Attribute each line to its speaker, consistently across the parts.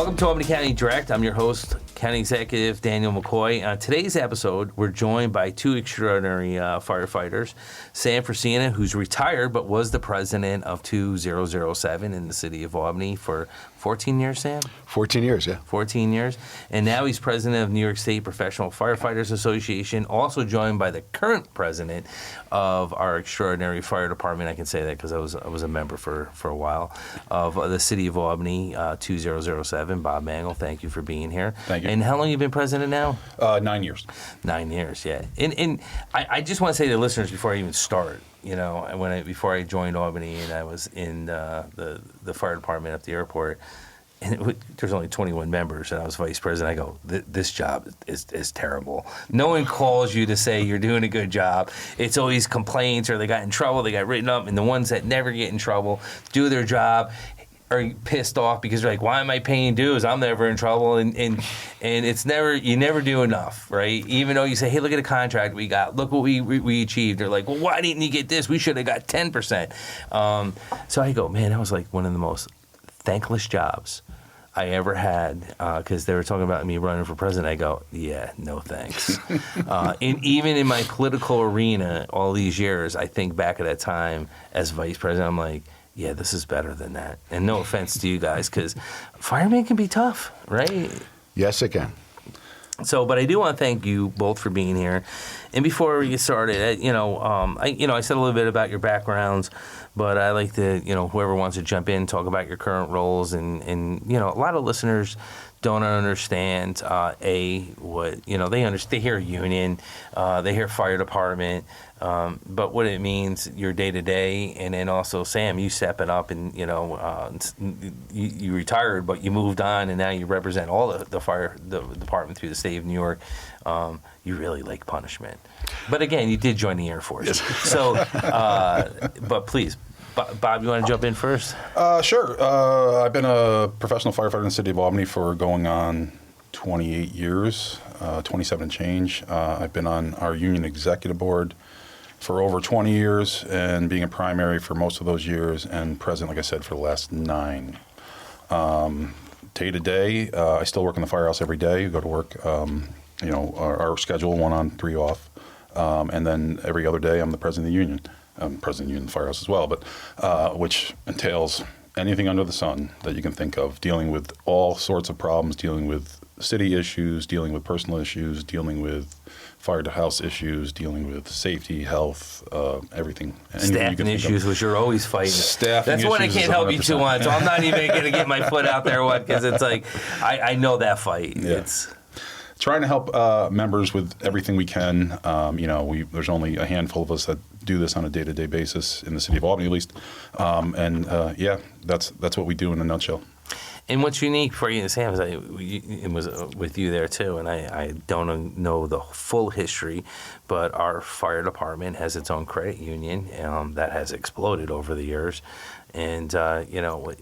Speaker 1: Welcome to Albany County Direct. I'm your host, County Executive Daniel McCoy. On today's episode, we're joined by two extraordinary firefighters. Sam Fresina, who's retired but was the president of 2007 in the City of Albany for 14 years, Sam?
Speaker 2: 14 years, yeah.
Speaker 1: 14 years. And now he's president of New York State Professional Firefighters Association, also joined by the current president of our extraordinary fire department. I can say that because I was a member for a while, of the City of Albany, 2007, Bob Mengel. Thank you for being here.
Speaker 3: Thank you.
Speaker 1: And how long have you been president now?
Speaker 3: 9 years.
Speaker 1: 9 years, yeah. And I just want to say to the listeners before I even start, you know, before I joined Albany and I was in the fire department at the airport, and there's only 21 members, and I was vice president. I go, this job is terrible. No one calls you to say you're doing a good job. It's always complaints, or they got in trouble, they got written up, and the ones that never get in trouble do their job are pissed off because they're like, why am I paying dues? I'm never in trouble, and it's never, you never do enough, right? Even though you say, hey, look at the contract we got, look what we achieved. They're like, well, why didn't you get this? We should have got 10%. So I go, man, that was like one of the most thankless jobs I ever had, because they were talking about me running for president. I go, yeah, no thanks. And even in my political arena all these years, I think back at that time as vice president, I'm like, yeah, this is better than that. And no offense to you guys, because firemen can be tough, right?
Speaker 2: Yes, it can.
Speaker 1: So, but I do want to thank you both for being here. And before we get started, I said a little bit about your backgrounds, but I like to, whoever wants to jump in, talk about your current roles. And a lot of listeners don't understand, they hear union, they hear fire department, but what it means your day to day. And then also, Sam, you stepping up and, you retired, but you moved on and now you represent all the fire department through the state of New York. You really like punishment. But again, you did join the Air Force.
Speaker 3: Yes.
Speaker 1: So, but please, Bob, you want to jump in first?
Speaker 3: Sure. I've been a professional firefighter in the City of Albany for going on 28 years, 27 and change. I've been on our union executive board for over 20 years and being a primary for most of those years and president, like I said, for the last 9. Day to day, I still work in the firehouse every day. Go to work, our schedule, 1 on, 3 off. And then every other day, I'm the president of the union. I'm president of the union firehouse as well, but which entails anything under the sun that you can think of, dealing with all sorts of problems, dealing with city issues, dealing with personal issues, dealing with fire to house issues, dealing with safety, health, everything.
Speaker 1: Staffing issues, which you're always fighting.
Speaker 3: Staffing
Speaker 1: That's one I can't help you too on, so I'm not even going to get my foot out there, because it's like, I know that fight.
Speaker 3: Yeah.
Speaker 1: It's
Speaker 3: trying to help members with everything we can. There's only a handful of us that do this on a day-to-day basis in the City of Albany, at least. That's what we do in a nutshell.
Speaker 1: And what's unique for you, Sam, is it was with you there too, and I don't know the full history, but our fire department has its own credit union that has exploded over the years. And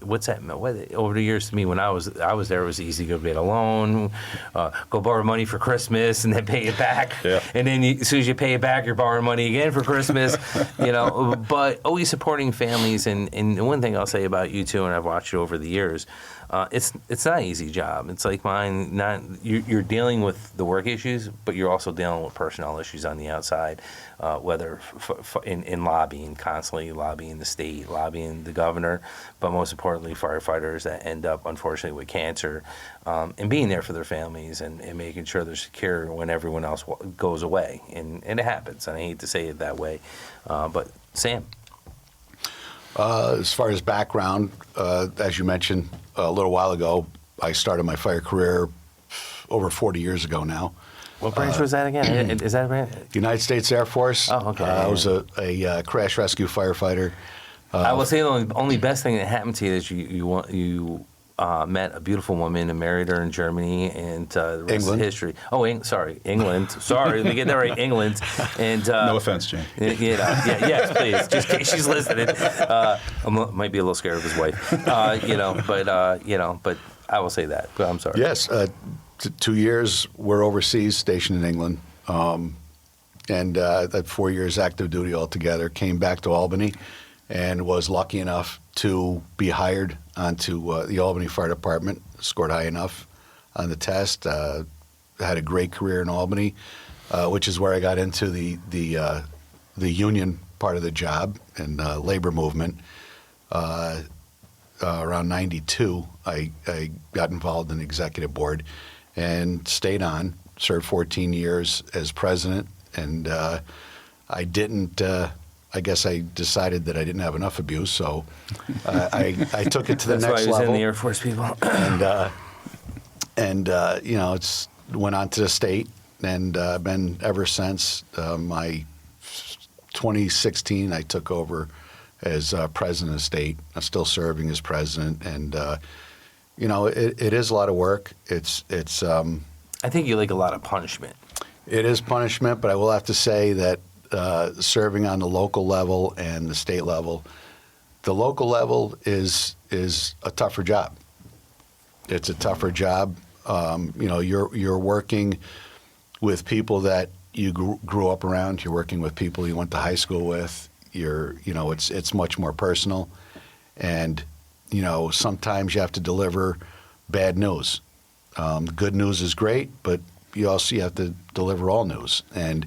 Speaker 1: what's that? Over the years, to me, when I was there, it was easy to go get a loan, go borrow money for Christmas, and then pay it back.
Speaker 3: Yeah. And
Speaker 1: then as soon as you pay it back, you're borrowing money again for Christmas. But always supporting families. And one thing I'll say about you two, and I've watched you over the years, it's not an easy job. It's like mine. You're dealing with the work issues, but you're also dealing with personnel issues on the outside, whether in lobbying, constantly lobbying the state, lobbying the governor, but most importantly, firefighters that end up, unfortunately, with cancer, and being there for their families and making sure they're secure when everyone else goes away. And it happens, and I hate to say it that way. But Sam?
Speaker 2: As far as background, as you mentioned a little while ago, I started my fire career over 40 years ago now.
Speaker 1: What branch was that again? Is that a branch?
Speaker 2: United States Air Force.
Speaker 1: Oh, okay.
Speaker 2: I was a crash rescue firefighter.
Speaker 1: I will say the only best thing that happened to you is you met a beautiful woman and married her in Germany, and the rest is history. Oh, England. Sorry, we get that right, England. And
Speaker 3: no offense, Jane.
Speaker 1: Yes, please. Just in case she's listening. I might be a little scared of his wife. But I will say that. But I'm sorry.
Speaker 2: Yes, 2 years we're overseas, stationed in England, and that 4 years active duty altogether. Came back to Albany, and was lucky enough to be hired onto the Albany Fire Department. Scored high enough on the test. Had a great career in Albany, which is where I got into the union part of the job and labor movement. Around 92, I got involved in the executive board and stayed on, served 14 years as president, and I didn't, I guess I decided that I didn't have enough abuse, so I took it to the
Speaker 1: That's
Speaker 2: next
Speaker 1: why he was
Speaker 2: level.
Speaker 1: in the Air Force, people.
Speaker 2: You know, it's went on to the state, and been ever since. My 2016, I took over as president of state. I'm still serving as president, and you know, it is a lot of work. It's
Speaker 1: I think you like a lot of punishment.
Speaker 2: it is punishment, but I will have to say that serving on the local level and the state level, the local level is a tougher job. It's a tougher job. You know, you're working with people that you grew up around. You're working with people you went to high school with. You know, it's much more personal, and you know, sometimes you have to deliver bad news. Good news is great, but you have to deliver all news. And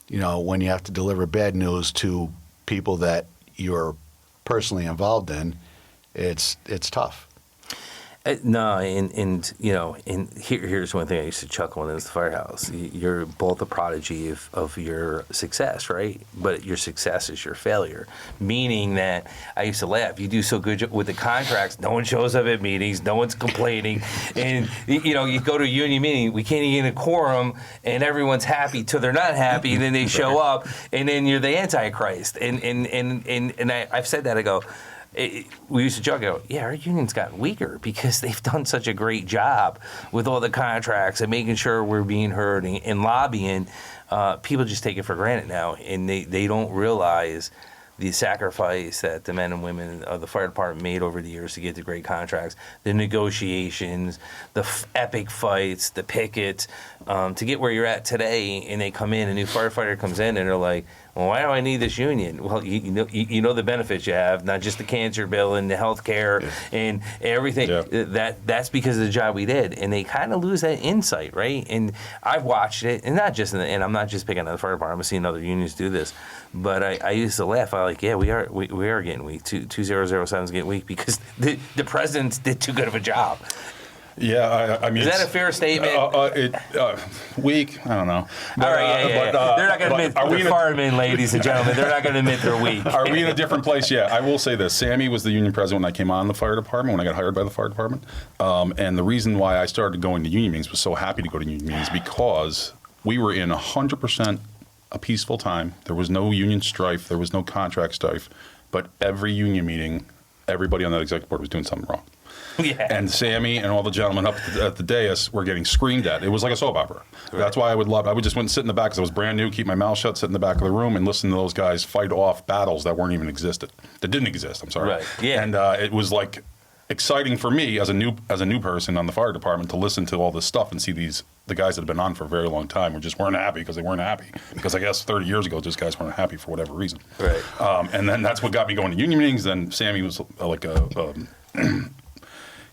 Speaker 2: you know, when you have to deliver bad news to people that you're personally involved in, it's tough.
Speaker 1: No, and you know, and here's one thing I used to chuckle when it was the firehouse. You're both a prodigy of your success, right? But your success is your failure. Meaning that I used to laugh. You do so good with the contracts, no one shows up at meetings, no one's complaining, and you know, you go to a union meeting, we can't even get a quorum, and everyone's happy till they're not happy, and then they show up, and then you're the Antichrist. And I've said that. I go. We used to joke, go, yeah, our union's gotten weaker because they've done such a great job with all the contracts and making sure we're being heard and lobbying. People just take it for granted now, and they don't realize the sacrifice that the men and women of the fire department made over the years to get the great contracts, the negotiations, the epic fights, the pickets, to get where you're at today. And they come in, a new firefighter comes in, and they're like, well, why do I need this union? Well, you know the benefits you have, not just the cancer bill and the health care and everything. Yeah. That's because of the job we did. And they kind of lose that insight, right? And I've watched it, and not just and I'm not just picking on the fire department. I'm seeing other unions do this. But I used to laugh. I'm like, yeah, we are getting weak. 2007 is getting weak because the presidents did too good of a job.
Speaker 3: Yeah, I mean,
Speaker 1: is that a fair statement?
Speaker 3: Weak? I don't know.
Speaker 1: All right, yeah. They're not going to admit, the firemen, ladies and gentlemen, they're not going to admit they're weak.
Speaker 3: Are we in a different place? Yeah, I will say this. Sammy was the union president when I came on the fire department, when I got hired by the fire department. And the reason why I started going to union meetings, was so happy to go to union meetings, because we were in 100% a peaceful time. There was no union strife. There was no contract strife. But every union meeting, everybody on that executive board was doing something wrong. Yeah. And Sammy and all the gentlemen up at the dais were getting screamed at. It was like a soap opera. Right. That's why I would just went and sit in the back, because I was brand new, keep my mouth shut, sit in the back of the room and listen to those guys fight off battles that weren't even existed. That didn't exist, I'm sorry.
Speaker 1: Right. Yeah.
Speaker 3: And it was like exciting for me as a new person on the fire department to listen to all this stuff and see the guys that have been on for a very long time weren't happy because they weren't happy. Because I guess 30 years ago, those guys weren't happy for whatever reason.
Speaker 1: Right.
Speaker 3: And then that's what got me going to union meetings. Then Sammy was like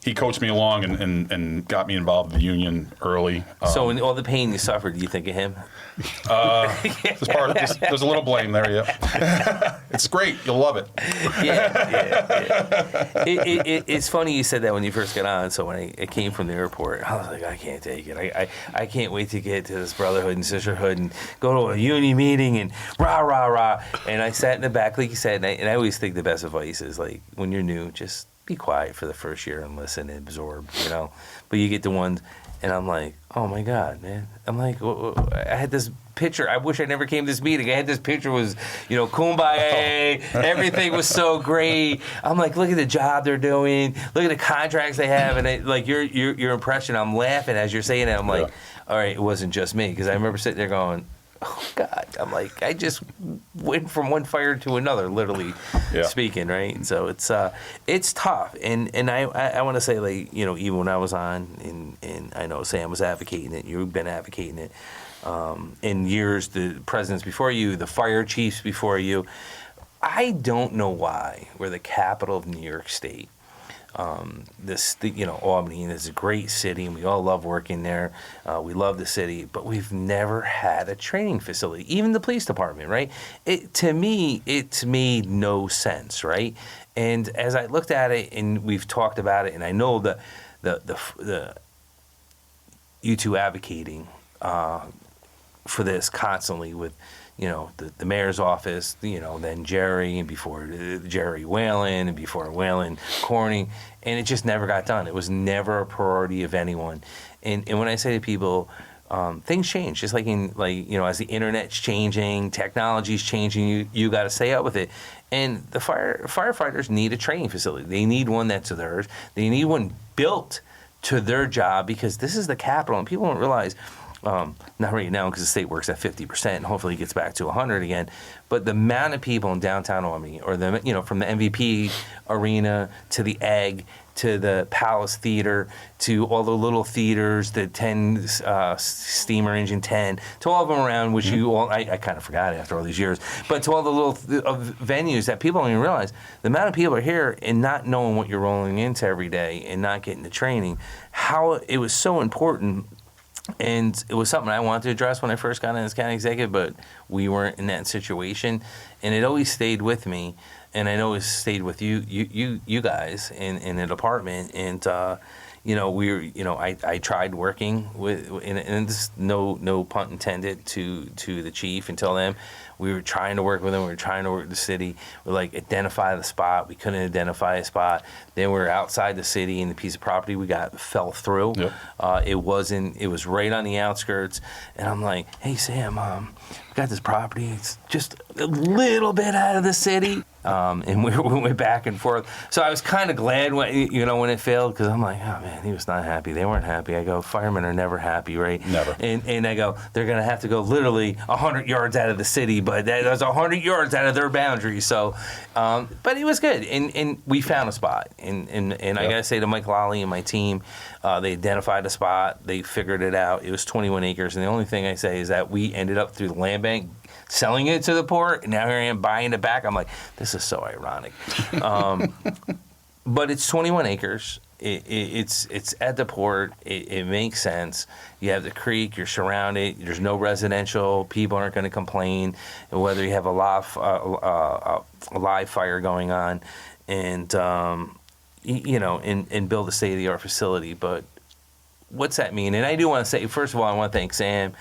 Speaker 3: he coached me along and got me involved in the union early.
Speaker 1: So in all the pain you suffered, do you think of him?
Speaker 3: There's a little blame there, yeah. It's great. You'll love it.
Speaker 1: Yeah. It's funny you said that when you first got on. So when I came from the airport, I was like, I can't take it. I can't wait to get to this brotherhood and sisterhood and go to a union meeting and rah, rah, rah. And I sat in the back, like you said, and I always think the best advice is, like, when you're new, just be quiet for the first year and listen and absorb, you know. But you get the ones, and I'm like, oh my God, man. I'm like, I had this picture. I wish I never came to this meeting. I had this picture was, you know, kumbaya. Everything was so great. I'm like, look at the job they're doing. Look at the contracts they have, and like your impression. I'm laughing as you're saying it. I'm like, all right, it wasn't just me, because I remember sitting there going, oh God, I'm like, I just went from one fire to another, literally speaking, right? And so it's tough, and I want to say, like, you know, even when I was on, and I know Sam was advocating it, you've been advocating it, in years, the presidents before you, the fire chiefs before you. I don't know why we're the capital of New York State. Albany is a great city, and we all love working there. We love the city, but we've never had a training facility, even the police department, right? To me, it's made no sense, right? And as I looked at it, and we've talked about it, and I know the you two advocating for this constantly with, the mayor's office, then Jerry, and before Jerry Whalen, and before Whalen Corning, and it just never got done. It was never a priority of anyone. And when I say to people, things change, just like as the internet's changing, technology's changing, you got to stay up with it. And the firefighters need a training facility. They need one that's theirs. They need one built to their job, because this is the capital, and people don't realize. Not right now, because the state works at 50%, and hopefully it gets back to 100 again. But the amount of people in downtown Albany, or from the MVP arena to the Egg to the Palace Theater to all the little theaters, the 10 Steamer Engine 10, to all of them around, which I kind of forgot after all these years, but to all the little venues that people don't even realize, the amount of people are here and not knowing what you're rolling into every day and not getting the training, how it was so important. And it was something I wanted to address when I first got in as county executive, but we weren't in that situation, and it always stayed with me, and I know it stayed with you guys in the department, and I tried working with, and this, no pun intended to the chief until then. We were trying to work with him. We were trying to work with the city. We identify the spot. We couldn't identify a spot. Then we were outside the city, and the piece of property we got fell through. Yep. It was right on the outskirts. And I'm like, hey, Sam, we got this property. It's just a little bit out of the city. And we went back and forth. So I was kind of glad when it failed, because I'm like, oh man, he was not happy. They weren't happy. I go, firemen are never happy, right? Never. And I go, they're going to have to go literally 100 yards out of the city, but that was 100 yards out of their boundary. So, but it was good, and we found a spot. And I got to say to Mike Lally and my team, they identified a spot. They figured it out. It was 21 acres, and the only thing I say is that we ended up through the land bank selling it to the port, and now here I am buying it back. I'm like, this is so ironic. But it's 21 acres. It's at the port. It makes sense. You have the creek. You're surrounded. There's no residential. People aren't going to complain. Whether you have a live fire going on, and and build a state-of-the-art facility. But what's that mean? And I do want to say, first of all, I want to thank Sam,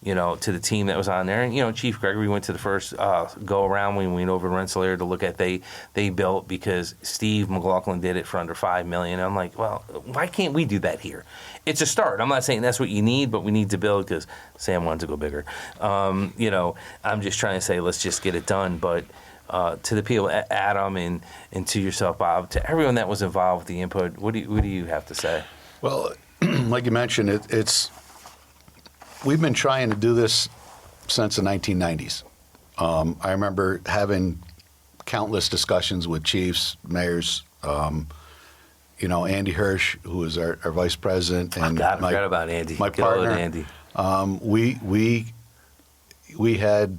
Speaker 1: to the team that was on there. And, Chief Gregory went to the first go-around when we went over to Rensselaer to look at they built, because Steve McLaughlin did it for under $5 million. I'm like, well, why can't we do that here? It's a start. I'm not saying that's what you need, but we need to build, because Sam wanted to go bigger. I'm just trying to say, let's just get it done. But to the people, Adam, and to yourself, Bob, to everyone that was involved with the input, what do you have to say?
Speaker 2: Well, like you mentioned, we've been trying to do this since the 1990s. I remember having countless discussions with chiefs, mayors, Andy Hirsch, who was our vice president, and
Speaker 1: I forgot about Andy.
Speaker 2: My partner,
Speaker 1: Andy.
Speaker 2: We had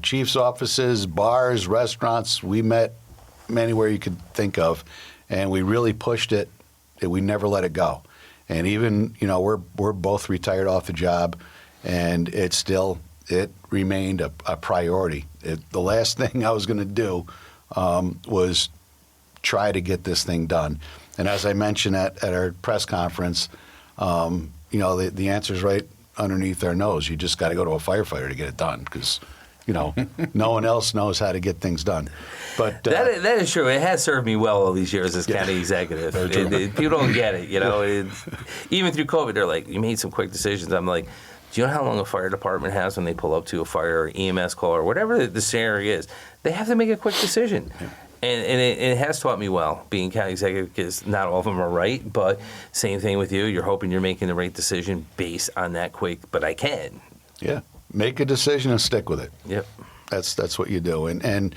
Speaker 2: chiefs' offices, bars, restaurants. We met anywhere you could think of, and we really pushed it. We never let it go. And even, we're both retired off the job, and it remained a priority. The last thing I was going to do was try to get this thing done. And as I mentioned at our press conference, the answer's right underneath our nose. You just got to go to a firefighter to get it done, because no one else knows how to get things done. But
Speaker 1: that is true. It has served me well all these years as county executive. People don't get it, even through COVID, they're like, you made some quick decisions. I'm like, do you know how long a fire department has when they pull up to a fire or EMS call or whatever the scenario is? They have to make a quick decision. Yeah. And it has taught me well, being county executive, because not all of them are right, but same thing with you. You're hoping you're making the right decision based on that quick, but I can.
Speaker 2: Yeah. Make a decision and stick with it.
Speaker 1: Yep.
Speaker 2: That's what you do. And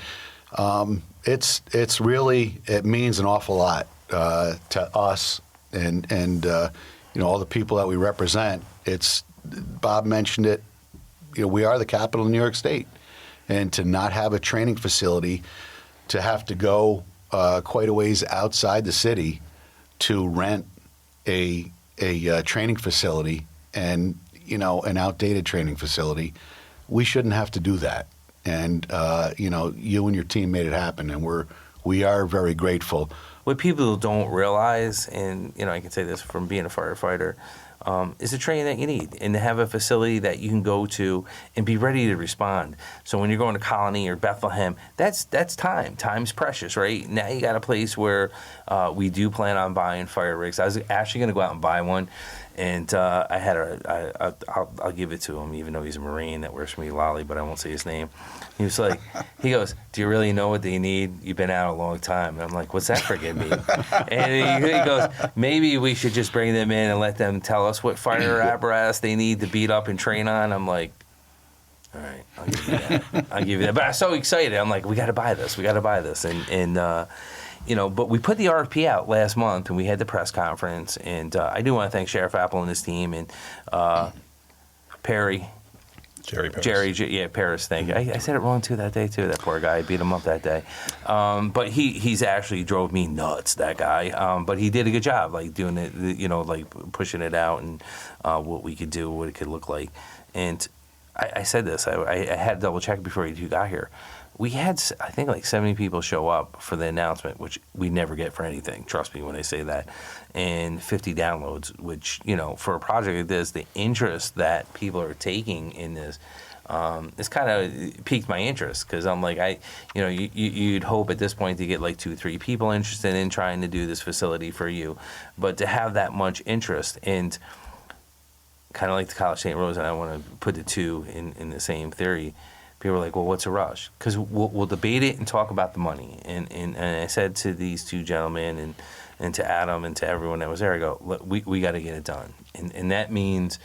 Speaker 2: it's really, it means an awful lot to us and all the people that we represent. Bob mentioned it, we are the capital of New York State. and to not have a training facility, to have to go quite a ways outside the city to rent a training facility, and an outdated training facility. We shouldn't have to do that. And you and your team made it happen, and we are very grateful.
Speaker 1: What people don't realize, and I can say this from being a firefighter, is the training that you need, and to have a facility that you can go to and be ready to respond. So when you're going to Colony or Bethlehem, that's time. Time's precious, right? Now you got a place where we do plan on buying fire rigs. I was actually going to go out and buy one, and I had I'll give it to him, even though he's a Marine that works for me, Lolly, but I won't say his name. He was like, he goes, "Do you really know what they need? You've been out a long time." And I'm like, "What's that friggin' mean?" And he goes, "Maybe we should just bring them in and let them tell us what fire apparatus they need to beat up and train on." I'm like, "All right, I'll give you that. I'll give you that." But I was so excited. I'm like, "We got to buy this. We got to buy this." And but we put the RFP out last month, and we had the press conference. And I do want to thank Sheriff Apple and his team, and Jerry Paris, thank you. I said it wrong too that day too. That poor guy, I beat him up that day. But he's actually drove me nuts, that guy. But he did a good job, like doing it, like pushing it out and what we could do, what it could look like. And I said this, I had to double check before you got here. We had, I think, like 70 people show up for the announcement, which we never get for anything. Trust me when I say that. And 50 downloads, which, for a project like this, the interest that people are taking in this, it's kind of piqued my interest, because I'm like, you'd hope at this point to get like 2-3 people interested in trying to do this facility for you. But to have that much interest, and kind of like the College St. Rose, and I want to put the two in the same theory. People were like, "Well, what's a rush?" Because we'll debate it and talk about the money. And I said to these two gentlemen and to Adam and to everyone that was there, I go, "Look, we got to get it done." And that means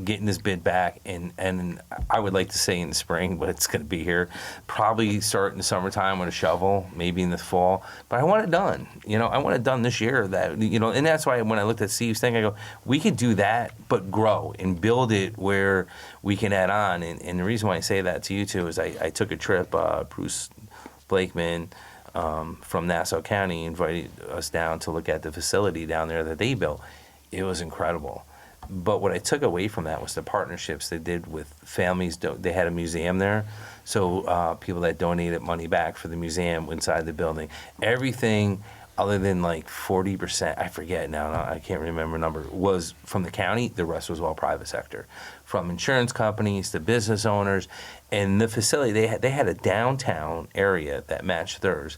Speaker 1: getting this bid back. And I would like to say in the spring, but it's going to be here. Probably start in the summertime with a shovel, maybe in the fall. But I want it done. I want it done this year. And that's why when I looked at Steve's thing, I go, we could do that, but grow and build it where we can add on. And the reason why I say that to you two is I took a trip. Bruce Blakeman from Nassau County invited us down to look at the facility down there that they built. It was incredible. But what I took away from that was the partnerships they did with families. They had a museum there, so people that donated money back for the museum inside the building. Everything other than like 40%, I forget now, I can't remember the number, was from the county. The rest was all private sector, from insurance companies to business owners. And the facility, they had a downtown area that matched theirs.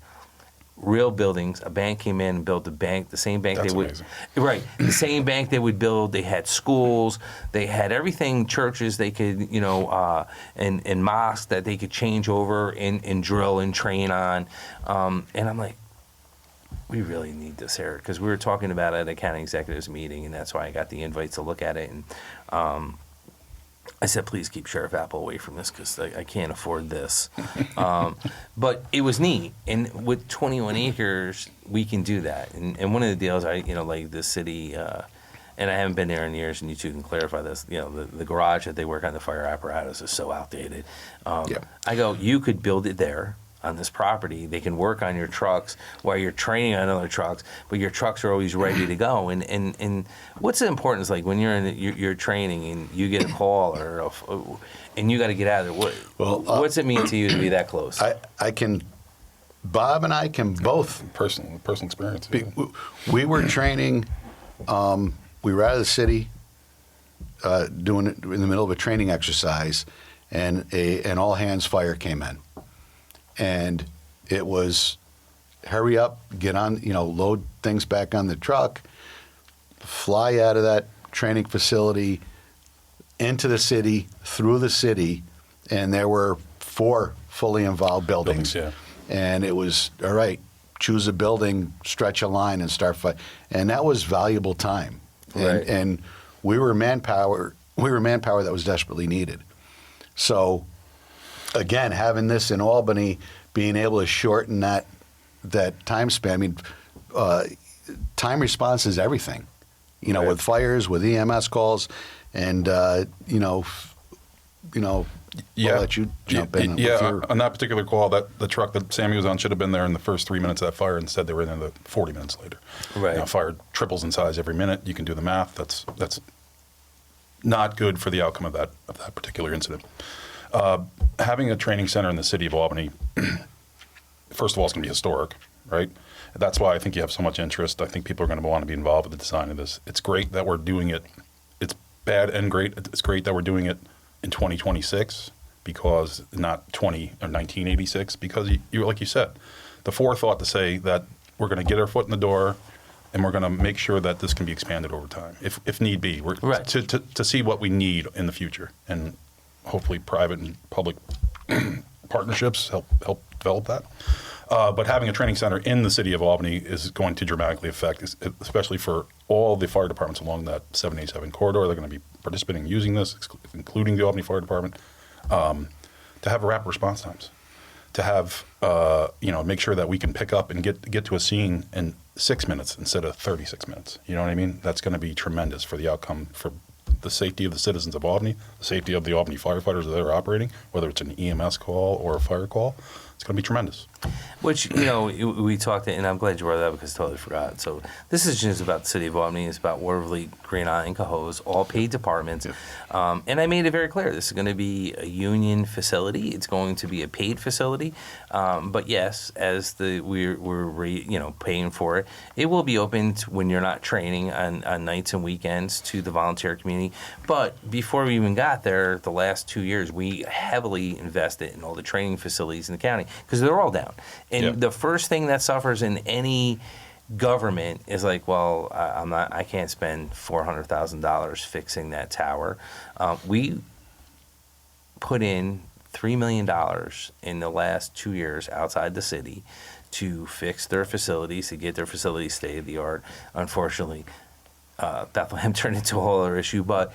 Speaker 1: Real buildings. A bank came in and built the bank, the same bank
Speaker 3: That's
Speaker 1: they would,
Speaker 3: amazing.
Speaker 1: right? The same bank they would build. They had schools. They had everything. Churches they could, and mosques that they could change over and drill and train on. And I'm like, we really need this here, because we were talking about it at a county executives meeting, and that's why I got the invite to look at it. And I said, please keep Sheriff Apple away from this, because I can't afford this. But it was neat. And with 21 acres, we can do that. And one of the deals, like the city, and I haven't been there in years, and you two can clarify this, the garage that they work on, the fire apparatus, is so outdated. I go, you could build it there on this property. They can work on your trucks while you're training on other trucks, but your trucks are always ready to go. And what's the importance, like when you're in your training and you get a call and you got to get out of there, what's it mean to you to be that close?
Speaker 2: Bob and I can both.
Speaker 3: Personal experience.
Speaker 2: We were training, we were out of the city doing it in the middle of a training exercise, and an all-hands fire came in. And it was, hurry up, get on, load things back on the truck, fly out of that training facility into the city, through the city, and there were 4 fully involved buildings. And it was, all right, choose a building, stretch a line, and start fight. And that was valuable time.
Speaker 1: Right.
Speaker 2: And we were manpower that was desperately needed. So, again, having this in Albany, being able to shorten that time span. Time response is everything. With fires, with EMS calls, and
Speaker 3: Yeah.
Speaker 2: I'll let you jump in. with
Speaker 3: Yeah,
Speaker 2: your-
Speaker 3: on that particular call, the truck that Sammy was on should have been there in the first 3 minutes of that fire. Instead, they were in there 40 minutes later.
Speaker 1: Right.
Speaker 3: Fire triples in size every minute. You can do the math. That's not good for the outcome of that particular incident. Having a training center in the city of Albany, first of all, it's going to be historic, right? That's why I think you have so much interest. I think people are going to want to be involved with the design of this. It's great that we're doing it. It's bad and great. It's great that we're doing it in 2026 because not 1986, because you like you said, the forethought to say that we're going to get our foot in the door and we're going to make sure that this can be expanded over time, if need be,
Speaker 1: Right.
Speaker 3: to see what we need in the future, and hopefully private and public partnerships help develop that. But having a training center in the city of Albany is going to dramatically affect, especially for all the fire departments along that 787 corridor. They're going to be participating in using this, including the Albany Fire Department, to have rapid response times, to have make sure that we can pick up and get to a scene in 6 minutes instead of 36 minutes. You know what I mean? That's going to be tremendous for the outcome, for the safety of the citizens of Albany, the safety of the Albany firefighters that are operating, whether it's an EMS call or a fire call. It's going to be tremendous.
Speaker 1: Which, we talked, and I'm glad you brought that up because I totally forgot. So this is just about the City of Albany. It's about Waterville, Green Isle, and Cohoes, all paid departments. Yeah. And I made it very clear, this is going to be a union facility. It's going to be a paid facility. But yes, as we're paying for it, it will be open when you're not training on nights and weekends to the volunteer community. But before we even got there, the last 2 years, we heavily invested in all the training facilities in the county because they're all down. And the first thing that suffers in any government is like, well, I can't spend $400,000 fixing that tower. We put in $3 million in the last 2 years outside the city to fix their facilities, to get their facilities state of the art. Unfortunately, Bethlehem turned into a whole other issue, but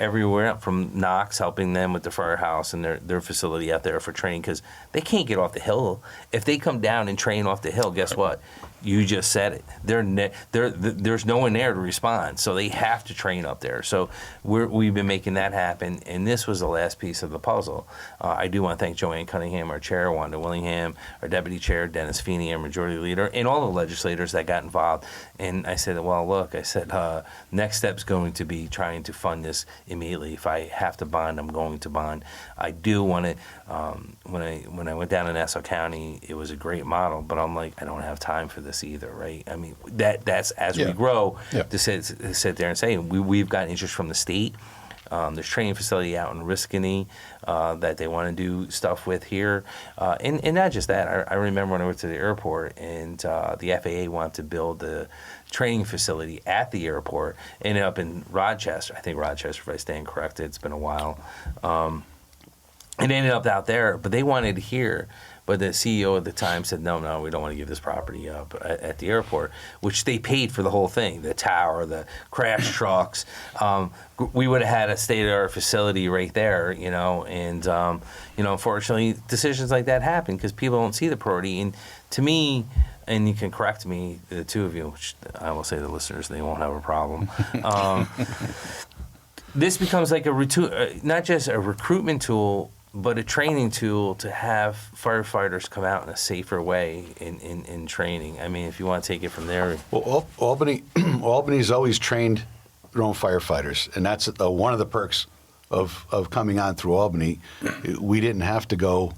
Speaker 1: everywhere from Knox helping them with the firehouse and their facility out there for training, because they can't get off the hill. If they come down and train off the hill, guess what? You just said it. There's no one there to respond, so they have to train up there. So we've been making that happen, and this was the last piece of the puzzle. I do want to thank Joanne Cunningham, our chair, Wanda Willingham, our deputy chair, Dennis Feeney, our majority leader, and all the legislators that got involved. And I said, well, look, next step's going to be trying to fund this immediately. If I have to bond, I'm going to bond. I do want to. When I went down in Nassau County, it was a great model, but I'm like, I don't have time for this either, right? I mean, that's as we grow to sit there and say we've got interest from the state. There's training facility out in Riscony that they want to do stuff with here, and not just that. I remember when I went to the airport and the FAA wanted to build the training facility at the airport. Ended up in Rochester. I think Rochester, if I stand corrected. It's been a while. It ended up out there, but they wanted here. But the CEO at the time said, no, we don't want to give this property up at the airport, which they paid for the whole thing, the tower, the crash trucks. We would have had a state-of-the-art facility right there, and, unfortunately, decisions like that happen because people don't see the priority. And to me, and you can correct me, the two of you, which I will say to the listeners, they won't have a problem. This becomes like not just a recruitment tool, but a training tool to have firefighters come out in a safer way in training. I mean, if you want to take it from there.
Speaker 2: Well, Albany's always trained their own firefighters, and that's one of the perks of coming on through Albany. We didn't have to go,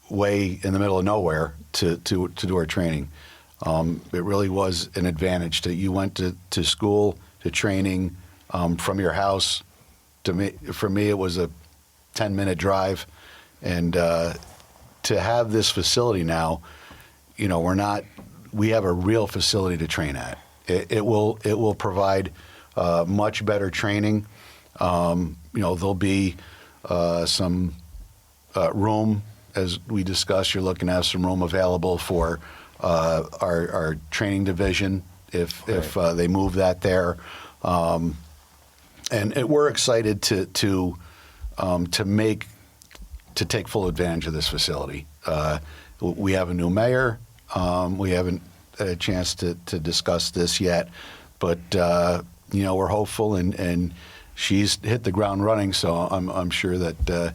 Speaker 2: way in the middle of nowhere to do our training. It really was an advantage you went to school, to training from your house. For me, it was a 10-minute drive, and to have this facility now, we have a real facility to train at. It will provide much better training. There'll be some room, as we discussed. You're looking to have some room available for our training division if they move that there, and we're excited to take full advantage of this facility. We have a new mayor. We haven't had a chance to discuss this yet, but we're hopeful, and she's hit the ground running, so I'm sure that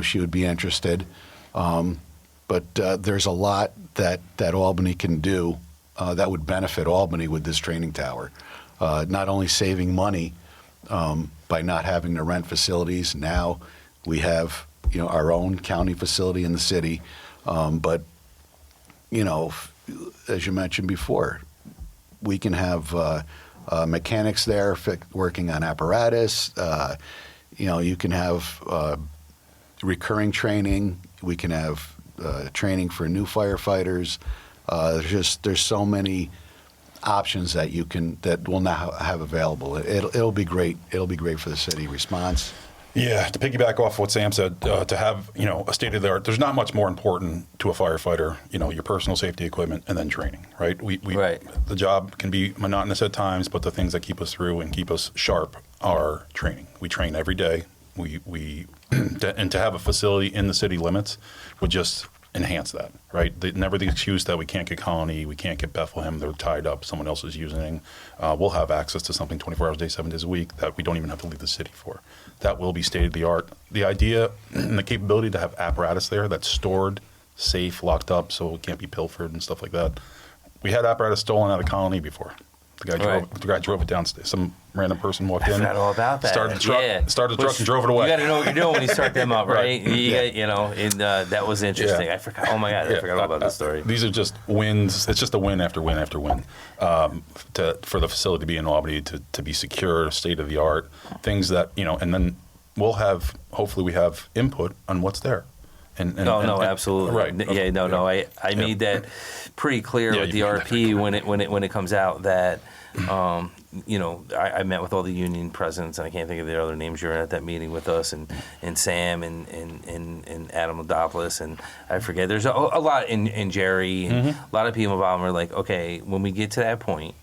Speaker 2: she would be interested. But there's a lot that Albany can do that would benefit Albany with this training tower. Not only saving money by not having to rent facilities. Now we have our own county facility in the city, but as you mentioned before, we can have mechanics there working on apparatus. You can have recurring training. We can have training for new firefighters. There's so many options that we'll now have available. It'll be great. It'll be great for the city response.
Speaker 3: Yeah, to piggyback off what Sam said, to have a state of the art. There's not much more important to a firefighter. Your personal safety equipment and then training. Right.
Speaker 1: Right.
Speaker 3: The job can be monotonous at times, but the things that keep us through and keep us sharp are training. We train every day. We and to have a facility in the city limits would just enhance that, right? Never the excuse that we can't get Colony, we can't get Bethlehem, they're tied up, someone else is using. We'll have access to something 24 hours a day, 7 days a week that we don't even have to leave the city for. That will be state of the art. The idea and the capability to have apparatus there that's stored, safe, locked up, so it can't be pilfered and stuff like that. We had apparatus stolen out of Colony before. The guy drove it downstairs. Some random person walked in.
Speaker 1: I forgot all about that.
Speaker 3: Started the truck and drove it away.
Speaker 1: You got to know what you're doing when you start them up, right?
Speaker 3: Right.
Speaker 1: That was interesting.
Speaker 3: Yeah.
Speaker 1: I forgot. Oh my God, I forgot all about this story.
Speaker 3: These are just wins. It's just a win after win after win for the facility to be in Albany, to be secure, state of the art, things that and then hopefully we have input on what's there.
Speaker 1: Absolutely.
Speaker 3: Right.
Speaker 1: I made that pretty clear with the RP when it comes out that I met with all the union presidents, and I can't think of their other names. You were at that meeting with us, and Sam and Adam Lodopoulos, and I forget. There's a lot, and Jerry, and a lot of people involved. Are like, okay, when we get to that point,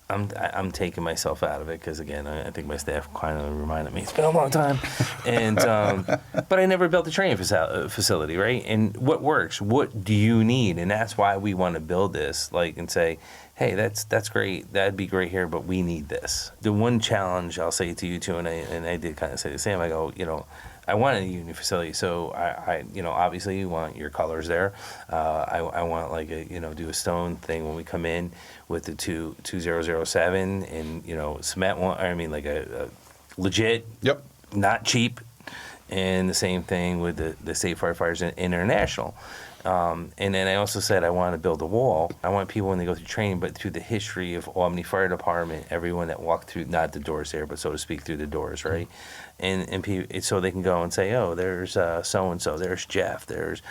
Speaker 1: I'm taking myself out of it because, again, I think my staff kind of reminded me it's been a long time, and but I never built a training facility, right? And what works? What do you need? And that's why we want to build this, and say, hey, that's great, that'd be great here, but we need this. The one challenge I'll say to you too, and I did kind of say the same. I go, I want a union facility, so I obviously you want your colors there. I want do a stone thing when we come in with the 2007 and cement one. I mean a legit,
Speaker 3: yep,
Speaker 1: not cheap, and the same thing with the State Firefighters International. And then I also said I want to build a wall. I want people when they go through training, but through the history of Albany Fire Department, everyone that walked through, not the doors there, but so to speak, through the doors, right? And people, so they can go and say, oh, there's so-and-so, there's Jeff, there's,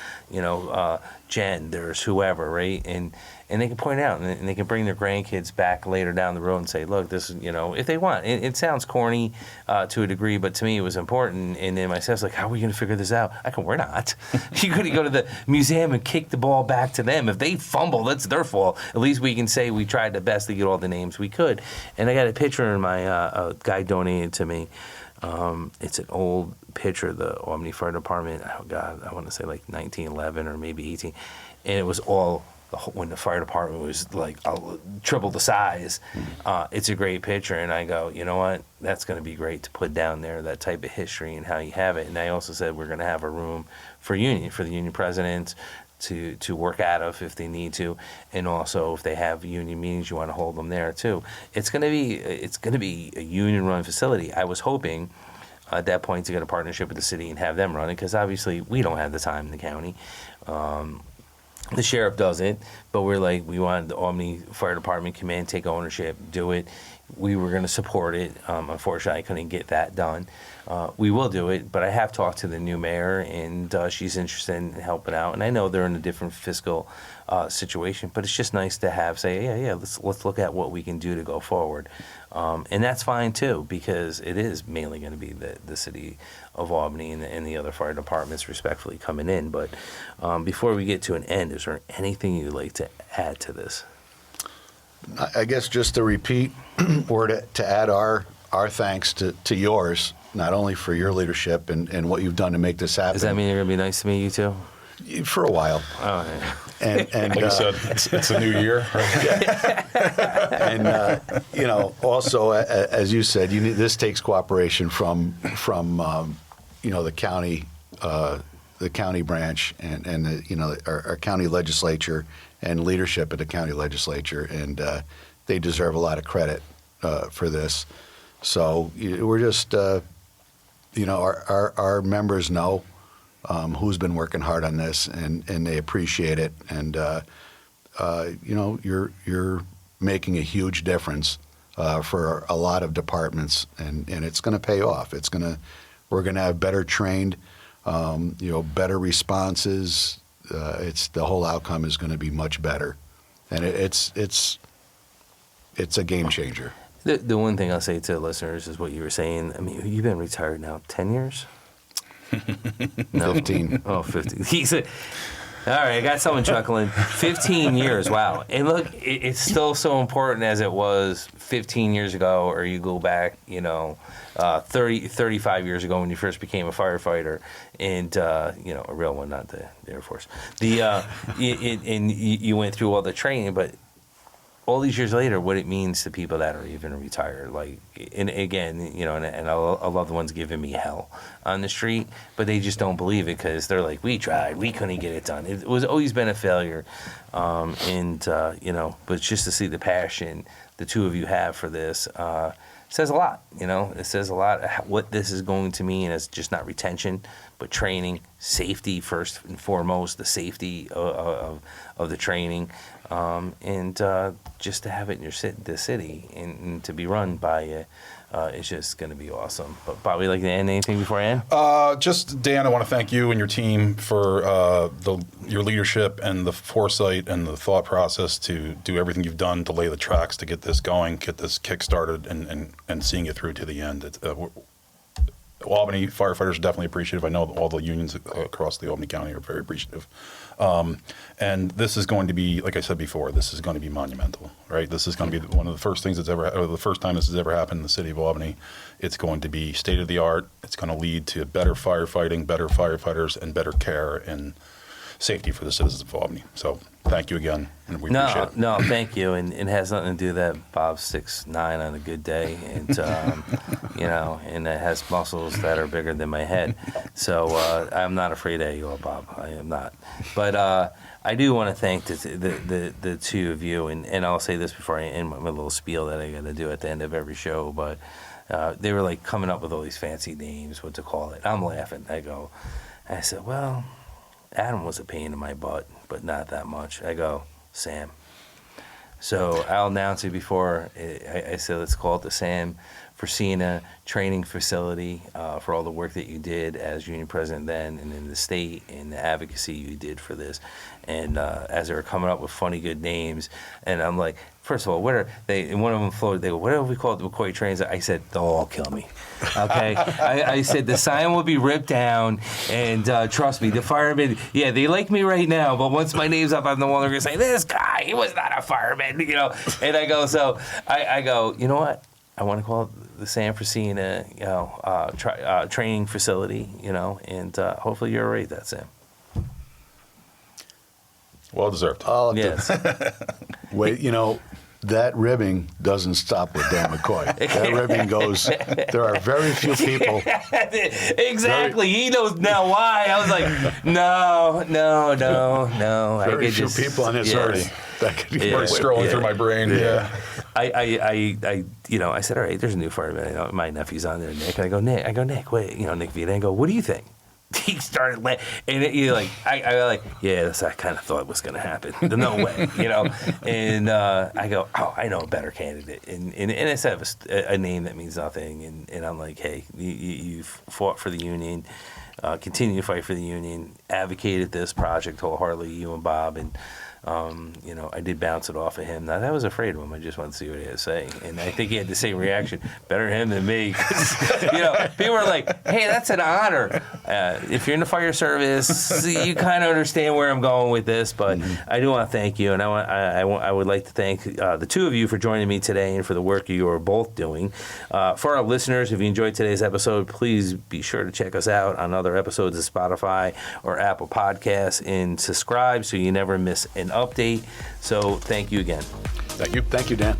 Speaker 1: Jen, there's whoever, right? And they can point out, and they can bring their grandkids back later down the road and say, look, this is, if they want. It sounds corny to a degree, but to me it was important. And then my staff's like, how are we going to figure this out? I go, we're not. You could go to the museum and kick the ball back to them. If they fumble, that's their fault. At least we can say we tried the best to get all the names we could. And I got a picture in my guy donated to me. It's an old picture of the Albany Fire Department. Oh God, I want to say 1911 or maybe 18, and it was all when the fire department was triple the size. It's a great picture, and I go, you know what? That's going to be great to put down there, that type of history and how you have it. And I also said we're going to have a room for the union presidents to work out of if they need to, and also if they have union meetings, you want to hold them there too. It's going to be a union-run facility. I was hoping at that point to get a partnership with the city and have them run it, because obviously we don't have the time in the county. The sheriff doesn't, but we wanted the Albany Fire Department come in, take ownership, do it. We were going to support it. Unfortunately, I couldn't get that done. We will do it, but I have talked to the new mayor, and she's interested in helping out. And I know they're in a different fiscal situation, but it's just nice to have let's look at what we can do to go forward. And that's fine too, because it is mainly going to be the city of Albany and the other fire departments respectfully coming in. But before we get to an end, is there anything you'd like to add to this?
Speaker 2: I guess just to repeat or to add our thanks to yours, not only for your leadership and what you've done to make this happen.
Speaker 1: Does that mean you're going to be nice to me, you too?
Speaker 2: For a while.
Speaker 1: Oh, yeah.
Speaker 2: And
Speaker 3: Like you said, it's a new year. Right?
Speaker 2: and also as you said, this takes cooperation from the county branch and our county legislature and leadership at the county legislature, and they deserve a lot of credit for this. So we're just our members know who's been working hard on this, and they appreciate it, and you're making a huge difference for a lot of departments, and it's going to pay off. We're going to have better trained, better responses. The whole outcome is going to be much better, and it's a game changer.
Speaker 1: The one thing I'll say to listeners is what you were saying. I mean, you've been retired now 10 years? No.
Speaker 2: 15.
Speaker 1: Oh, 15. He said, all right, I got someone chuckling. 15 years, wow. And look, it's still so important as it was 15 years ago, or you go back, 35 years ago when you first became a firefighter, and, a real one, not the Air Force. And you went through all the training, but all these years later, what it means to people that are even retired, and again, and I love the ones giving me hell on the street, but they just don't believe it because they're like, we tried, we couldn't get it done. It was always been a failure, but just to see the passion the two of you have for this says a lot. It says a lot what this is going to mean as just not retention, but training, safety first and foremost, the safety of the training. And just to have it in the city and to be run by you, it's just going to be awesome. But Bob, would you like to end anything before I end?
Speaker 3: Just Dan, I want to thank you and your team for your leadership and the foresight and the thought process to do everything you've done to lay the tracks to get this going, get this kick started, and seeing it through to the end. Albany firefighters are definitely appreciative. I know all the unions across the Albany County are very appreciative. And this is going to be, like I said before, this is going to be monumental, right? This is going to be one of the first things the first time this has ever happened in the city of Albany. It's going to be state of the art. It's going to lead to better firefighting, better firefighters, and better care and safety for the citizens of Albany. So thank you again, and we appreciate it.
Speaker 1: No, thank you, and it has nothing to do that Bob's 6'9" on a good day, and and it has muscles that are bigger than my head. So I'm not afraid of you, Bob. I am not. But I do want to thank the two of you, and I'll say this before I end my little spiel that I got to do at the end of every show. But they were like coming up with all these fancy names, what to call it. I'm laughing. I said, well, Adam was a pain in my butt, but not that much. I go, Sam. So I'll announce it before. I said, let's call it the Sam Fresina Training Facility for all the work that you did as union president then and in the state and the advocacy you did for this. And as they were coming up with funny, good names, and I'm like, first of all, what are they? And one of them floated. They go, what have we called the McCoy trains? I said, they'll all kill me. Okay, I said the sign will be ripped down, and trust me, the firemen. Yeah, they like me right now, but once my name's up, I'm the one they're gonna say, this guy, he was not a fireman, And I go, so I go, you know what? I want to call it the Sam Fresina, training facility, and hopefully you're right, that's Sam.
Speaker 3: Well deserved.
Speaker 1: Yes.
Speaker 2: Wait, that ribbing doesn't stop with Dan McCoy. That ribbing goes. There are very few people.
Speaker 1: Exactly. He knows now why. I was like, no.
Speaker 2: Very few people on this earth that could be
Speaker 3: scrolling through my brain. Yeah.
Speaker 1: I said, all right, there's a new fireman. My nephew's on there, Nick. And I go, Nick, wait, Nick Vita. And I go, what do you think? He started laughing, and I kind of thought it was going to happen. No way, And I go, I know a better candidate, and instead of a name that means nothing, and I'm like, hey, you've fought for the union, continue to fight for the union, advocated this project wholeheartedly, you and Bob, and I did bounce it off of him. Not that I was afraid of him. I just wanted to see what he had to say. And I think he had the same reaction. Better him than me. 'Cause, people are like, hey, that's an honor. If you're in the fire service, you kind of understand where I'm going with this. But I do want to thank you. And I would like to thank the two of you for joining me today and for the work you are both doing. For our listeners, if you enjoyed today's episode, please be sure to check us out on other episodes of Spotify or Apple Podcasts and subscribe so you never miss an update. So thank you again.
Speaker 2: Thank you, Dan.